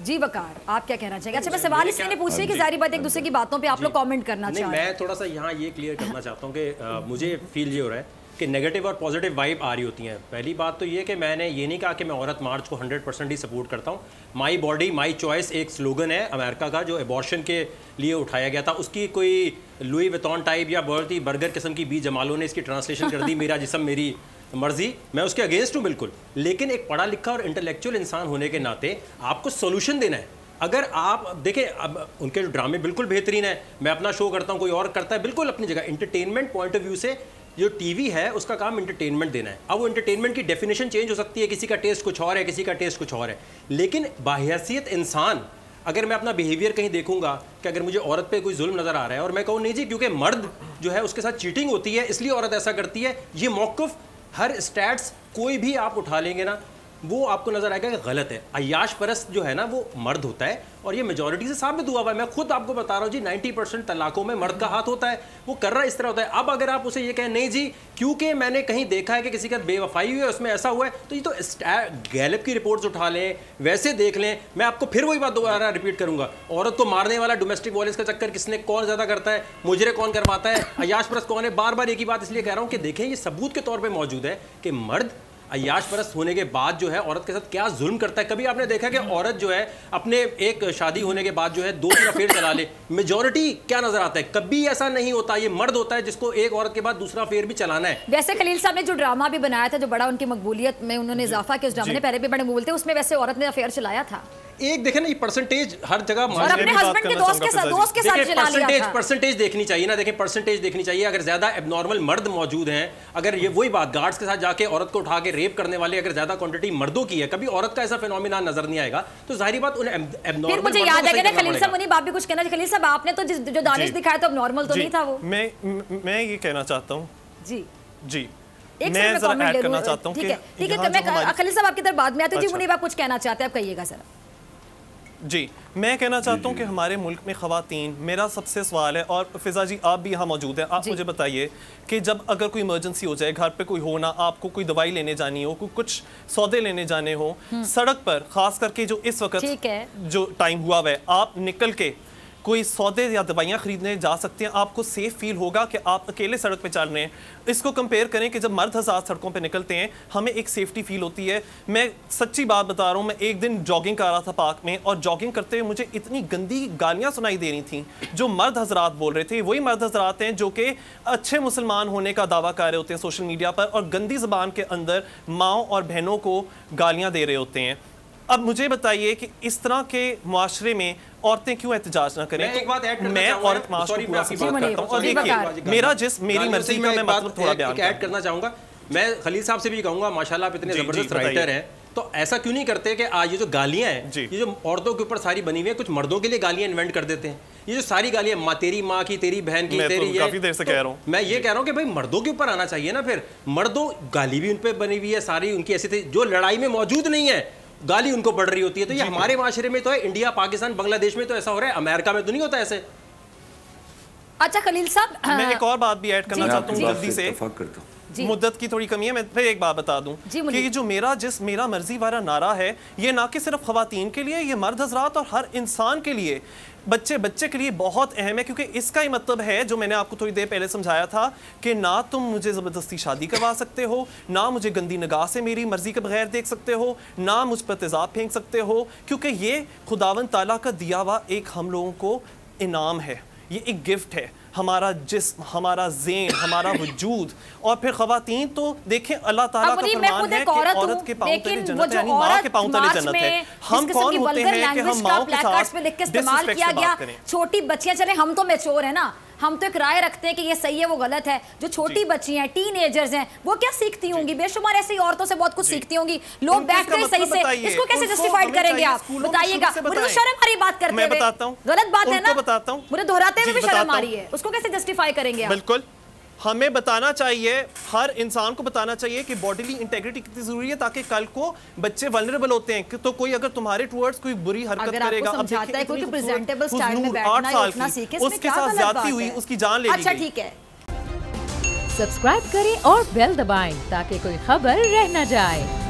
जी वकार, आप क्या कहना चाहिए? अच्छा, मैं सवाल इसलिए नहीं पूछ रही कि जारी बात एक दूसरे की बातों पे आप लोग कमेंट करना चाह रहे हैं। मैं थोड़ा सा यहाँ ये क्लियर करना चाहता हूँ कि मुझे फील ये हो रहा है कि नेगेटिव और पॉजिटिव वाइब आ रही होती हैं। पहली बात तो ये कि मैंने ये नहीं कहा कि मैं औरत मार्च को 100% ही सपोर्ट करता हूँ। माई बॉडी माई चॉइस एक स्लोगन है अमेरिका का जो एबॉर्शन के लिए उठाया गया था, उसकी कोई लुई विटॉन टाइप या बहुत ही बर्गर किस्म की बी जमालों ने इसकी ट्रांसलेशन कर दी, मेरा जिस्म मेरी मर्जी। मैं उसके अगेंस्ट हूँ बिल्कुल, लेकिन एक पढ़ा लिखा और इंटेलेक्चुअल इंसान होने के नाते आपको सोल्यूशन देना है। अगर आप देखें, अब उनके जो ड्रामे बिल्कुल बेहतरीन है, मैं अपना शो करता हूँ, कोई और करता है, बिल्कुल अपनी जगह। इंटरटेनमेंट पॉइंट ऑफ व्यू से जो टीवी है उसका काम इंटरटेनमेंट देना है। अब वो इंटरटेनमेंट की डेफिनेशन चेंज हो सकती है, किसी का टेस्ट कुछ और है, किसी का टेस्ट कुछ और है, लेकिन बाहैसियत इंसान अगर मैं अपना बिहेवियर कहीं देखूंगा कि अगर मुझे औरत पे कोई जुल्म नजर आ रहा है और मैं कहूँ नहीं जी क्योंकि मर्द जो है उसके साथ चीटिंग होती है इसलिए औरत ऐसा करती है, ये मौक़िफ़ हर स्टैट्स कोई भी आप उठा लेंगे ना वो आपको नजर आएगा कि गलत है। अय्याश परस्त जो है ना वो मर्द होता है और ये मेजॉरिटी से साबित हुआ हुआ है। मैं खुद आपको बता रहा हूँ जी 90% तलाकों में मर्द का हाथ होता है, वो कर रहा इस तरह होता है। अब अगर आप उसे ये कहें नहीं जी क्योंकि मैंने कहीं देखा है कि किसी का बेवफाई हुई है उसमें ऐसा हुआ है, तो ये तो गैलप की रिपोर्ट्स उठा लें, वैसे देख लें। मैं आपको फिर वही बात दोबारा रिपीट करूंगा, औरत को मारने वाला डोमेस्टिक वायलेंस का चक्कर किसने कौन ज़्यादा करता है, मुजरे कौन करवाता है, अय्याश परस्त कौन है। बार बार एक ही बात इसलिए कह रहा हूँ कि देखें ये सबूत के तौर पर मौजूद है कि मर्द अय्याश परस्त होने के बाद जो है औरत के साथ क्या जुल्म करता है। कभी आपने देखा कि औरत जो है अपने एक शादी होने के बाद जो है 2 अफेयर चला ले, मेजॉरिटी क्या नजर आता है? कभी ऐसा नहीं होता, ये मर्द होता है जिसको एक औरत के बाद दूसरा अफेयर भी चलाना है। वैसे खलील साहब ने जो ड्रामा भी बनाया था, जो बड़ा उनकी मकबूलियत में उन्होंने इजाफा किया, उस ड्रामे ने पहले भी बड़े मकबूल थे, उसमें वैसे औरत ने अफेयर चलाया था। एक देखे ना ये परसेंटेज हर जगह और अपने हस्बैंड के दोस्त के साथ चला लिया था। परसेंटेज देखनी चाहिए ना, देखें परसेंटेज देखनी चाहिए। अगर ज्यादा एबनॉर्मल मर्द मौजूद हैं, अगर ये वही बात गार्ड्स के साथ जाके औरत को उठा के रेप करने वाले अगर ज्यादा क्वांटिटी मर्दों की है, कभी औरत का ऐसा फिनोमिना नजर नहीं आएगा, तो जाहिर बात उन एबनॉर्मल। फिर मुझे याद है ना खलील साहब, मुनीब आप भी कुछ कहना। खलील साहब आपने तो जो दानिश दिखाया तो अब नॉर्मल तो नहीं था वो। मैं ये कहना चाहता हूँ जी एक मैं जरा ऐड करना चाहता हूँ। ठीक है, मैं खलील साहब आपकी तरफ बाद में आती हूँ। जी मुनीब आप कुछ कहना चाहते हैं, आप कहिएगा जरा। जी मैं कहना चाहता हूँ कि हमारे मुल्क में ख़वातीन, मेरा सबसे सवाल है, और फिजा जी आप भी यहाँ मौजूद हैं, आप मुझे बताइए कि जब अगर कोई इमरजेंसी हो जाए, घर पे कोई हो ना, आपको कोई दवाई लेने जानी हो, कुछ सौदे लेने जाने हो, सड़क पर खास करके जो इस वक्त जो टाइम हुआ है, आप निकल के कोई सौदे या दवाइयाँ खरीदने जा सकते हैं, आपको सेफ फील होगा कि आप अकेले सड़क पे चल रहे हैं। इसको कंपेयर करें कि जब मर्द हज़ार सड़कों पे निकलते हैं, हमें एक सेफ्टी फील होती है। मैं सच्ची बात बता रहा हूँ, मैं एक दिन जॉगिंग कर रहा था पार्क में, और जॉगिंग करते हुए मुझे इतनी गंदी गालियाँ सुनाई दे रही थी जो मर्द हजरात बोल रहे थे। वही मर्द हजरात हैं जो कि अच्छे मुसलमान होने का दावा कर रहे होते हैं सोशल मीडिया पर, और गंदी ज़बान के अंदर माओ और बहनों को गालियाँ दे रहे होते हैं। अब मुझे बताइए कि इस तरह के मुआशरे में औरतें क्यों एहतजाज ना करें? मैं औरत मार्च को पूरा की बात करता हूं, और देखिए मेरा मेरी मर्जी का मैं मतलब थोड़ा बयान ऐड करना चाहूंगा। मैं खलील साहब से भी कहूंगा, माशाल्लाह आप इतने जबरदस्त राइटर हैं, तो ऐसा क्यों नहीं करते कि आज ये जो गालियां हैं, ये जो औरतों के ऊपर सारी बनी हुई है, कुछ मर्दों के लिए गालियां इन्वेंट कर देते हैं। ये जो सारी गालियां, माँ तेरी माँ की, तेरी बहन की, तेरी, ये काफी देर से कह रहा हूं। मैं ये कह रहा हूं कि भाई मर्दों के ऊपर आना चाहिए ना। फिर मर्दों गाली भी उन पर बनी हुई है सारी, उनकी ऐसी थी जो लड़ाई में मौजूद नहीं है, गाली उनको पड़ रही होती है। तो ये हमारे माशरे में तो है, इंडिया, पाकिस्तान, बांग्लादेश में तो ऐसा हो रहा है, अमेरिका में तो नहीं होता ऐसे। अच्छा खलील साहब, मैं एक और बात भी ऐड करना चाहता हूँ जल्दी से, मुद्दत की थोड़ी कमी है, मैं फिर एक बात बता दूं कि ये जो मेरा मर्जी वाला नारा है, ये ना कि सिर्फ खवातीन के लिए, ये मर्द हजरात और हर इंसान के लिए, बच्चे के लिए बहुत अहम है। क्योंकि इसका ही मतलब है, जो मैंने आपको थोड़ी देर पहले समझाया था, कि ना तुम मुझे ज़बरदस्ती शादी करवा सकते हो, ना मुझे गंदी निगाह से मेरी मर्जी के बगैर देख सकते हो, ना मुझ पर तेज़ाब फेंक सकते हो, क्योंकि ये खुदावन ताला का दिया हुआ एक हम लोगों को इनाम है, ये एक गिफ्ट है। हमारा जिस्म, हमारा ज़ेन, हमारा वजूद। और फिर खवातीन तो देखें, अल्लाह ताला का फरमान है कि औरत के पाँव तले जन्नत है, यानी माँ के पाँव तले जन्नत है। हम कौन होते हैं कि हम माँ के साथ डिसरिस्पेक्ट से बात करें? छोटी बच्चियां, चले हम तो मैच्योर है ना, हम तो एक राय रखते हैं कि ये सही है वो गलत है। जो छोटी बच्ची हैं, टीनेजर्स हैं, वो क्या सीखती होंगी? बेशुमार ऐसी औरतों से बहुत कुछ सीखती होंगी। लोग बैठ कर सही से इसको कैसे जस्टिफाइड करेंगे आप बताइएगा? मुझे तो शर्म आ रही बात करते हुए, गलत बात है ना, मुझे दोहराते हुए भी शर्म आ रही है, उसको कैसे जस्टिफाई करेंगे आप? बिल्कुल, हमें बताना चाहिए, हर इंसान को बताना चाहिए कि बॉडीली इंटेग्रिटी कितनी जरूरी है, ताकि कल को बच्चे वल्नरेबल होते हैं तो कोई अगर तुम्हारे टुवर्ड्स कोई बुरी हरकत करेगा, अब समझाता है कोई कि प्रेजेंटेबल स्टाइल में बैठना है, उठना सीखे, उसके साथ ज्यादती हुई, उसकी जान ले ली। अच्छा ठीक है, सब्सक्राइब करें और बेल दबाएं ताकि कोई खबर रह न जाए।